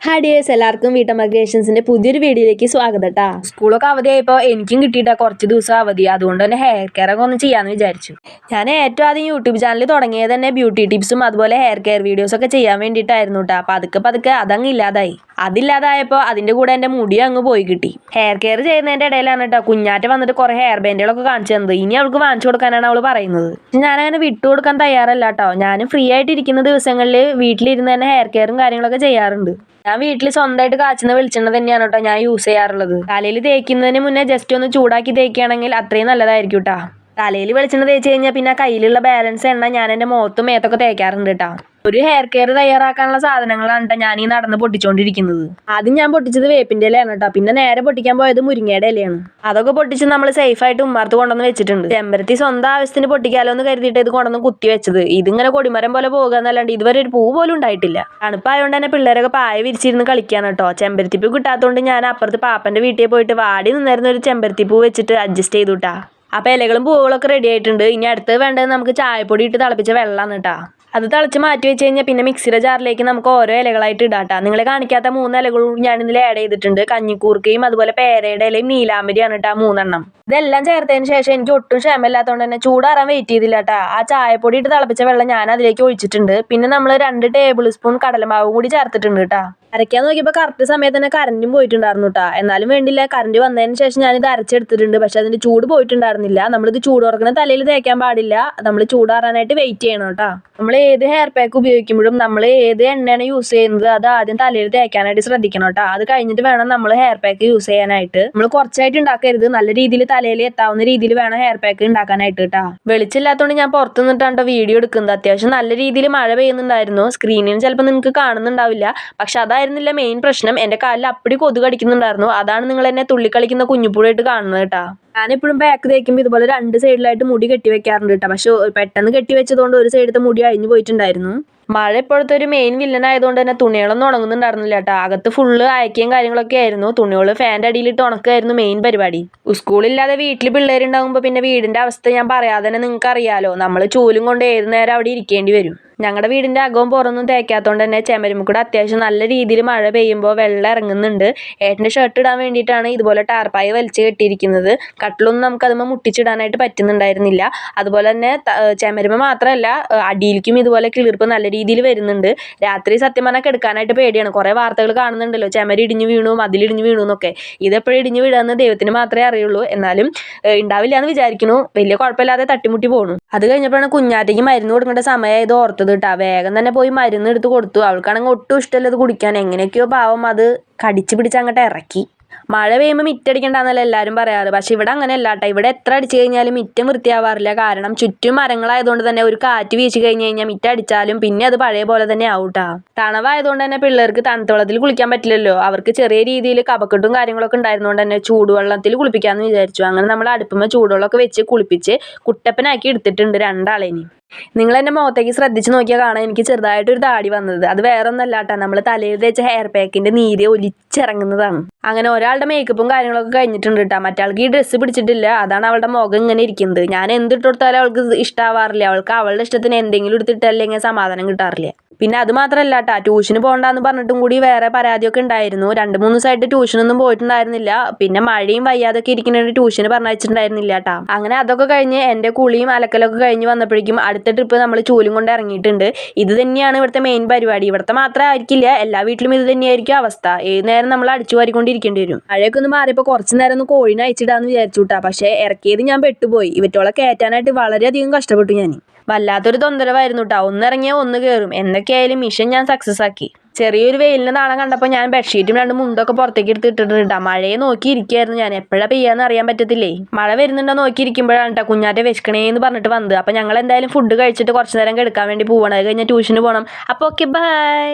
Hi dears, എല്ലാവർക്കും വീട്ടമ്മ ക്രിയേഷൻസിന്റെ പുതിയൊരു വീഡിയോയിലേക്ക് സ്വാഗതം കേട്ടാ. സ്കൂളൊക്കെ അവധിയായപ്പോൾ എനിക്കും കിട്ടിയിട്ടാ കുറച്ച് ദിവസം അവധി. അതുകൊണ്ട് തന്നെ ഹെയർ കെയർ ഒക്കെ ഒന്ന് ചെയ്യാമെന്ന് വിചാരിച്ചു. ഞാൻ ഏറ്റവും ആദ്യം യൂട്യൂബ് ചാനൽ തുടങ്ങിയത് തന്നെ ബ്യൂട്ടി ടിപ്സും അതുപോലെ ഹെയർ കെയർ വീഡിയോസ് ഒക്കെ ചെയ്യാൻ വേണ്ടിയിട്ടായിരുന്നു കേട്ടോ. പതുക്കെ അതങ്ങ് ഇല്ലാതായി. അതില്ലാതായപ്പോൾ അതിന്റെ കൂടെ എൻ്റെ മുടി അങ്ങ് പോയി കിട്ടി. ഹെയർ കെയർ ചെയ്യുന്നതിന്റെ ഇടയിലാണ് കേട്ടോ കുഞ്ഞാറ്റ വന്നിട്ട് കുറെ ഹെയർ ബാൻഡുകളൊക്കെ കാണിച്ചു തന്നത്. ഇനി അവൾക്ക് വാങ്ങിച്ചു കൊടുക്കാനാണ് അവൾ പറയുന്നത്. ഞാനങ്ങനെ വിട്ടുകൊടുക്കാൻ തയ്യാറല്ല കേട്ടോ. ഞാൻ ഫ്രീ ആയിട്ട് ഇരിക്കുന്ന ദിവസങ്ങളിൽ വീട്ടിലിരുന്ന് തന്നെ ഹെയർ കെയറും കാര്യങ്ങളൊക്കെ ചെയ്യാറുണ്ട്. ഞാൻ വീട്ടിൽ സ്വന്തമായിട്ട് കാച്ചുന്ന വെളിച്ചെണ്ണ തന്നെയാണ് കേട്ടോ ഞാൻ യൂസ് ചെയ്യാറുള്ളത്. തലയിൽ തേക്കുന്നതിന് മുന്നേ ജസ്റ്റ് ഒന്ന് ചൂടാക്കി തേക്കുകയാണെങ്കിൽ അത്രയും നല്ലതായിരിക്കും കേട്ടോ. തലയിൽ വെളിച്ചെണ്ണ തേച്ച് കഴിഞ്ഞാൽ പിന്നെ കയ്യിലുള്ള ബാലൻസ് എണ്ണ ഞാൻ എൻ്റെ മുഖത്തും മേത്തൊക്കെ തേക്കാറുണ്ട് കേട്ടോ. ഒരു ഹെയർ കെയർ തയ്യാറാക്കാനുള്ള സാധനങ്ങളാണ് കേട്ടോ ഞാൻ ഈ നടന്ന് പൊട്ടിച്ചുകൊണ്ടിരിക്കുന്നത്. ആദ്യം ഞാൻ പൊട്ടിച്ചത് വേപ്പിൻ്റെ ഇലയാണ് കേട്ടോ. പിന്നെ നേരെ പൊട്ടിക്കാൻ പോയത് മുരിങ്ങയുടെ ഇലയാണ്. അതൊക്കെ പൊട്ടിച്ച് നമ്മൾ സേഫായിട്ട് ഉമ്മാർത്ത് കൊണ്ടുവന്ന് വെച്ചിട്ടുണ്ട്. ചെമ്പരത്തി സ്വന്തം ആവശ്യത്തിന് പൊട്ടിക്കാലോ എന്ന് കരുതിയിട്ട് ഇത് കൊണ്ടുവന്ന് കുത്തി വെച്ചത്. ഇതിങ്ങനെ കൊടിമരം പോലെ പോകുക എന്നല്ലാണ്ട് ഇതുവരെ ഒരു പൂ പോലും ഉണ്ടായിട്ടില്ല. തണുപ്പായതുകൊണ്ട് തന്നെ പിള്ളേരൊക്കെ പായ വിരിച്ചിരുന്ന് കളിക്കാണ് കേട്ടോ. ചെമ്പരത്തിപ്പൂ കിട്ടാത്തതുകൊണ്ട് ഞാൻ അപ്പുറത്ത് പാപ്പൻ്റെ വീട്ടിൽ പോയിട്ട് വാടി നിന്നിരുന്ന ഒരു ചെമ്പരത്തിപ്പൂ വെച്ചിട്ട് അഡ്ജസ്റ്റ് ചെയ്തു കേട്ടാ. അപ്പോൾ ഇലകളും പൂവുകളൊക്കെ റെഡി ആയിട്ടുണ്ട്. ഇനി അടുത്ത് വേണ്ടത് നമുക്ക് ചായപ്പൊടി ഇട്ട് തിളപ്പിച്ച വെള്ളമാണ് കേട്ടോ. അത് തിളച്ച് മാറ്റി വെച്ച് കഴിഞ്ഞാൽ പിന്നെ മിക്സിയുടെ ജാറിലേക്ക് നമുക്ക് ഓരോ ഇലകളായിട്ട് ഇടാട്ടാ. നിങ്ങളെ കാണിക്കാത്ത 3 ഇലകളും ഞാൻ ഇതിൽ ആഡ് ചെയ്തിട്ടുണ്ട്. കഞ്ഞിക്കൂർക്കയും അതുപോലെ പേരയുടെ ഇലയും നീലാമ്പരിയാണ് കേട്ടോ 3 എണ്ണം. ഇതെല്ലാം ചേർത്തതിന് ശേഷം എനിക്ക് ഒട്ടും ക്ഷമയില്ലാത്തതുകൊണ്ട് തന്നെ ചൂടാറാൻ വെയിറ്റ് ചെയ്തില്ല കേട്ടോ. ആ ചായപ്പൊടി ഇട്ട് തിളപ്പിച്ച വെള്ളം ഞാൻ അതിലേക്ക് ഒഴിച്ചിട്ടുണ്ട്. പിന്നെ നമ്മൾ 2 ടേബിൾ സ്പൂൺ കടലമാവും കൂടി ചേർത്തിട്ടുണ്ട് കേട്ടോ. അരയ്ക്കാൻ നോക്കിയപ്പോൾ കറക്റ്റ് സമയത്ത് തന്നെ കറണ്ടും പോയിട്ടുണ്ടായിരുന്നു കേട്ടോ. എന്നാലും വേണ്ടില്ല, കറണ്ട് വന്നതിന് ശേഷം ഞാനിത് അരച്ചെടുത്തിട്ടുണ്ട്. പക്ഷെ അതിൻ്റെ ചൂട് പോയിട്ടുണ്ടായിരുന്നില്ല. നമ്മളിത് ചൂട് തുറക്കുന്ന തലയിൽ തേക്കാൻ പാടില്ല. നമ്മൾ ചൂടാറാനായിട്ട് വെയിറ്റ് ചെയ്യണം കേട്ടോ. നമ്മൾ ഏത് ഹെയർ പാക്ക് ഉപയോഗിക്കുമ്പോഴും നമ്മൾ ഏത് എണ്ണയാണ് യൂസ് ചെയ്യുന്നത് അത് ആദ്യം തലയിൽ തേക്കാനായിട്ട് ശ്രദ്ധിക്കണം കേട്ടോ. അത് കഴിഞ്ഞിട്ട് വേണം നമ്മൾ ഹെയർ പാക്ക് യൂസ് ചെയ്യാനായിട്ട്. നമ്മൾ കുറച്ചായിട്ട് ഉണ്ടാക്കരുത്, നല്ല രീതിയിൽ തലയിൽ എത്താവുന്ന രീതിയിൽ വേണം ഹെയർ പാക്ക് ഉണ്ടാക്കാനായിട്ട് കേട്ടോ. വെളിച്ചില്ലാത്തതുകൊണ്ട് ഞാൻ പുറത്തു നിന്നിട്ടാണ് വീഡിയോ എടുക്കുന്നത്. അത്യാവശ്യം നല്ല രീതിയിൽ മഴ പെയ്യുന്നുണ്ടായിരുന്നു. സ്ക്രീനിൽ ചിലപ്പോൾ നിങ്ങൾക്ക് കാണുന്നുണ്ടാവില്ല. പക്ഷെ അതായിരുന്നില്ല മെയിൻ പ്രശ്നം. എൻ്റെ കാലിൽ അപ്പടി കൊതുക് കടിക്കുന്നുണ്ടായിരുന്നു. അതാണ് നിങ്ങൾ എന്നെ തുള്ളിക്കളിക്കുന്ന കുഞ്ഞുപുഴയായിട്ട് കാണുന്നത് കേട്ടോ. ഞാനെപ്പോഴും ബാക്ക് തേക്കുമ്പോൾ ഇതുപോലെ 2 സൈഡിലായിട്ട് മുടി കെട്ടി വെക്കാറുണ്ട് കേട്ടോ. പക്ഷെ പെട്ടെന്ന് കെട്ടി വെച്ചതുകൊണ്ട് ഒരു സൈഡത്തെ മുടി അഴിഞ്ഞു പോയിട്ടുണ്ടായിരുന്നു. മഴ ഇപ്പോഴത്തെ ഒരു മെയിൻ വില്ലൻ ആയതുകൊണ്ട് തന്നെ തുണികളൊന്നും ഉണങ്ങുന്നുണ്ടായിരുന്നില്ല കേട്ടോ. അകത്ത് ഫുള്ള് അയക്കുകയും കാര്യങ്ങളൊക്കെ ആയിരുന്നു. തുണികൾ ഫാൻ്റെ അടിയിലിട്ട് ഉണക്കായിരുന്നു മെയിൻ പരിപാടി. സ്കൂളില്ലാതെ വീട്ടിൽ പിള്ളേരുണ്ടാകുമ്പോൾ പിന്നെ വീടിൻ്റെ അവസ്ഥ ഞാൻ പറയാതെ തന്നെ നിങ്ങൾക്ക് അറിയാലോ. നമ്മൾ ചൂലും കൊണ്ട് ഏത് നേരം അവിടെ ഇരിക്കേണ്ടി വരും. ഞങ്ങളുടെ വീടിൻ്റെ അകവും പുറമൊന്നും തേക്കാത്തതുകൊണ്ട് തന്നെ ചെമരുമുക്കൂടെ അത്യാവശ്യം നല്ല രീതിയിൽ മഴ പെയ്യുമ്പോൾ വെള്ളം ഇറങ്ങുന്നുണ്ട്. ഏട്ടൻ്റെ ഷർട്ട് ഇടാൻ വേണ്ടിയിട്ടാണ് ഇതുപോലെ ടാർപ്പായി വലിച്ച് കെട്ടിയിരിക്കുന്നത്. കട്ടിലൊന്നും നമുക്കതുമ്പോൾ മുട്ടിച്ചിടാനായിട്ട് പറ്റുന്നുണ്ടായിരുന്നില്ല. അതുപോലെ തന്നെ ചെമരുമ മാത്രമല്ല അടിയിലേക്കും ഇതുപോലെ കിളിർപ്പ് നല്ല രീതിയിൽ വരുന്നുണ്ട്. രാത്രി സത്യം പറഞ്ഞാൽ കിടക്കാനായിട്ട് പേടിയാണ്. കുറേ വാർത്തകൾ കാണുന്നുണ്ടല്ലോ, ചെമരി ഇടിഞ്ഞു വീണു, മതിലിടിഞ്ഞു വീണു എന്നൊക്കെ. ഇതെപ്പോഴും ഇടിഞ്ഞു വീഴുമെന്ന് ദൈവത്തിന് മാത്രമേ അറിയുള്ളൂ. എന്നാലും ഉണ്ടാവില്ല എന്ന് വിചാരിക്കുന്നു. വലിയ കുഴപ്പമില്ലാതെ തട്ടിമുട്ടി പോകണു. അത് കഴിഞ്ഞപ്പോഴാണ് കുഞ്ഞാറ്റയ്ക്ക് മരുന്ന് കൊടുക്കേണ്ട സമയമായത് ഓർത്തത് കേട്ടോ. വേഗം തന്നെ പോയി മരുന്ന് എടുത്ത് കൊടുത്തു. അവൾക്കാണെങ്കിൽ ഒട്ടും ഇഷ്ടമല്ലത് കുടിക്കാൻ. എങ്ങനെയൊക്കെയോ പാവം അത് കടിച്ചു പിടിച്ച് അങ്ങോട്ട് ഇറക്കി. മഴ പെയ്യുമ്പോൾ മിറ്റടിക്കണ്ടെന്നല്ല എല്ലാവരും പറയാറ്. പക്ഷെ ഇവിടെ അങ്ങനെയല്ല കേട്ടോ. ഇവിടെ എത്ര അടിച്ചു കഴിഞ്ഞാലും മിറ്റം വൃത്തിയാവാറില്ല. കാരണം ചുറ്റും മരങ്ങളായതുകൊണ്ട് തന്നെ ഒരു കാറ്റ് വീശി കഴിഞ്ഞ് കഴിഞ്ഞാൽ മിറ്റം അടിച്ചാലും പിന്നെ അത് പഴയ പോലെ തന്നെ ആവും കേട്ടോ. തണവായതുകൊണ്ട് തന്നെ പിള്ളേർക്ക് തണുത്ത വെള്ളത്തിൽ കുളിക്കാൻ പറ്റില്ലല്ലോ. അവർക്ക് ചെറിയ രീതിയിൽ കഫക്കെട്ടും കാര്യങ്ങളൊക്കെ ഉണ്ടായിരുന്നുകൊണ്ട് തന്നെ ചൂടുവെള്ളത്തിൽ കുളിപ്പിക്കാമെന്ന് വിചാരിച്ചു. അങ്ങനെ നമ്മൾ അടുപ്പുമ്പോൾ ചൂടുവെള്ളമൊക്കെ വെച്ച് കുളിപ്പിച്ച് കുട്ടപ്പനാക്കി എടുത്തിട്ടുണ്ട് 2 ആളേനെയും. നിങ്ങൾ എൻ്റെ മുഖത്തേക്ക് ശ്രദ്ധിച്ച് നോക്കിയാൽ കാണാൻ എനിക്ക് ചെറുതായിട്ടൊരു താടി വന്നത്. അത് വേറെ ഒന്നല്ല കേട്ടോ, നമ്മൾ തലയിൽ തേച്ച ഹെയർ പാക്കിൻ്റെ നീര് ഒലിച്ചിറങ്ങുന്നതാണ്. അങ്ങനെ ഒരാളുടെ മേക്കപ്പും കാര്യങ്ങളൊക്കെ കഴിഞ്ഞിട്ടുണ്ട് കേട്ടോ. മറ്റാൾക്ക് ഈ ഡ്രസ്സ് പിടിച്ചിട്ടില്ല. അതാണ് അവളുടെ മുഖം ഇങ്ങനെ ഇരിക്കുന്നത്. ഞാൻ എന്തിട്ട് കൊടുത്താലും അവൾക്ക് ഇഷ്ടമാവാറില്ല. അവൾക്ക് അവളുടെ ഇഷ്ടത്തിന് എന്തെങ്കിലും എടുത്തിട്ടല്ലെങ്കിൽ സമാധാനം കിട്ടാറില്ല. പിന്നെ അത് മാത്രമല്ല കേട്ടോ, ട്യൂഷന് പോകണ്ടെന്ന് പറഞ്ഞിട്ടും കൂടി വേറെ പരാതിയൊക്കെ ഉണ്ടായിരുന്നു. 2-3 ദിവസമായിട്ട് ട്യൂഷനൊന്നും പോയിട്ടുണ്ടായിരുന്നില്ല. പിന്നെ മഴയും വയ്യാതൊക്കെ ഇരിക്കുന്നതിന് ട്യൂഷന് പറഞ്ഞയച്ചിട്ടുണ്ടായിരുന്നില്ല കേട്ടോ. അങ്ങനെ അതൊക്കെ കഴിഞ്ഞ് എൻ്റെ കുളിയും അലക്കലൊക്കെ കഴിഞ്ഞ് വന്നപ്പോഴേക്കും അടുത്ത ട്രിപ്പ് നമ്മൾ ചൂലും കൊണ്ട് ഇറങ്ങിയിട്ടുണ്ട്. ഇത് തന്നെയാണ് ഇവിടുത്തെ മെയിൻ പരിപാടി. ഇവിടുത്തെ മാത്രമായിരിക്കില്ല, എല്ലാ വീട്ടിലും ഇത് തന്നെയായിരിക്കും അവസ്ഥ. ഏത് നേരം നമ്മൾ അടിച്ചു വാരിക്കൊണ്ടിരിക്കേണ്ടി വരും. മഴയൊക്കെ ഒന്ന് മാറിയപ്പോൾ കുറച്ച് നേരം ഒന്ന് കോഴിനെ അയച്ചിടാന്ന് വിചാരിച്ചു കേട്ടോ. പക്ഷേ ഇറക്കിയത് ഞാൻ പെട്ടുപോയി. ഇവറ്റോളെ കയറ്റാനായിട്ട് വളരെയധികം കഷ്ടപ്പെട്ടു ഞാൻ. വല്ലാത്തൊരു തൊന്തരവായിരുന്നു കേട്ടോ. ഒന്നിറങ്ങിയാൽ ഒന്ന് കയറും. എന്തൊക്കെയായാലും മിഷൻ ഞാൻ സക്സസ് ആക്കി. ചെറിയൊരു വെയിലിന് നാളെ കണ്ടപ്പോൾ ഞാൻ ബെഡ്ഷീറ്റും 2 മുണ്ടൊക്കെ പുറത്തേക്ക് എടുത്തിട്ടിട്ടുണ്ട്. മഴയെ നോക്കിയിരിക്കുകയായിരുന്നു ഞാൻ. എപ്പോഴാണ് പെയ്യാന്ന് അറിയാൻ പറ്റത്തില്ലേ. മഴ വരുന്നുണ്ടോ നോക്കിയിരിക്കുമ്പോഴാണ് കേട്ടോ കുഞ്ഞാറ്റെ വിശക്കണേന്ന് പറഞ്ഞിട്ട് വന്നത്. അപ്പോൾ ഞങ്ങൾ എന്തായാലും ഫുഡ് കഴിച്ചിട്ട് കുറച്ച് നേരം കിടക്കാൻ വേണ്ടി പോകണം. അത് കഴിഞ്ഞാൽ ട്യൂഷന് പോകണം. അപ്പോൾ ഓക്കെ, ബൈ.